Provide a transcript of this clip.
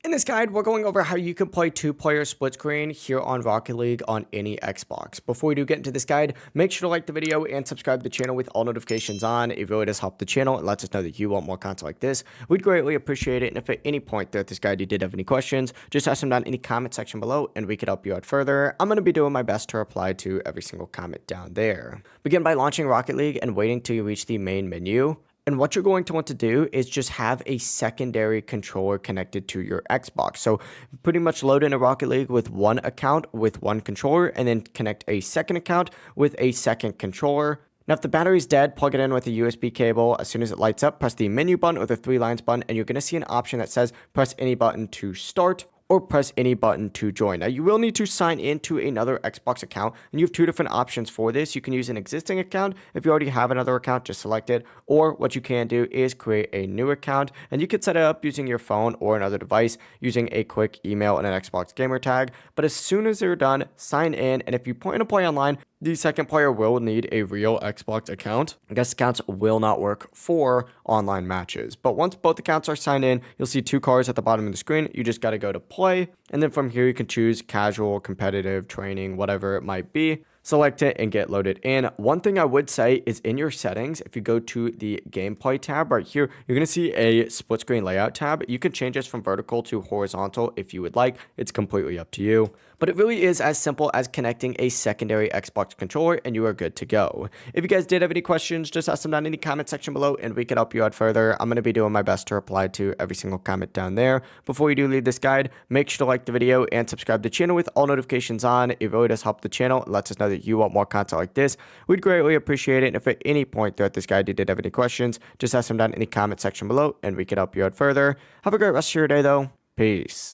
In this guide, we're going over how you can play two-player split screen here on Rocket League on any Xbox. Before we do get into this guide, make sure to like the video and subscribe to the channel with all notifications on. It really does help the channel and lets us know that you want more content like this. We'd greatly appreciate it, and if at any point throughout this guide you did have any questions, just ask them down in the comment section below and we could help you out further. I'm going to be doing my best to reply to every single comment down there. Begin by launching Rocket League and waiting till you reach the main menu. And what you're going to want to do is just have a secondary controller connected to your Xbox. So pretty much load in a Rocket League with one account with one controller and then connect a second account with a second controller. Now, if the battery's dead, plug it in with a USB cable. As soon as it lights up, press the menu button or the three lines button, and you're going to see an option that says press any button to start or press any button to join. Now, you will need to sign into another Xbox account, and you have two different options for this. You can use an existing account. If you already have another account, just select it, or what you can do is create a new account, and you can set it up using your phone or another device using a quick email and an Xbox gamer tag. But as soon as they're done, sign in, and if you plan to play online, the second player will need a real Xbox account. Guest accounts will not work for online matches. But once both accounts are signed in, you'll see two cars at the bottom of the screen. You just got to go to play. And then from here, you can choose casual, competitive, training, whatever it might be. Select it and get loaded in. One thing I would say is in your settings, if you go to the gameplay tab right here, you're going to see a split screen layout tab. You can change this from vertical to horizontal if you would like. It's completely up to you. But it really is as simple as connecting a secondary Xbox controller and you are good to go. If you guys did have any questions, just ask them down in the comment section below and we can help you out further. I'm going to be doing my best to reply to every single comment down there. Before you do leave this guide, make sure to like the video and subscribe to the channel with all notifications on. It really does help the channel. It lets us know that you want more content like this. We'd greatly appreciate it. And if at any point throughout this guide you did have any questions, just ask them down in the comment section below and we can help you out further. Have a great rest of your day though. Peace.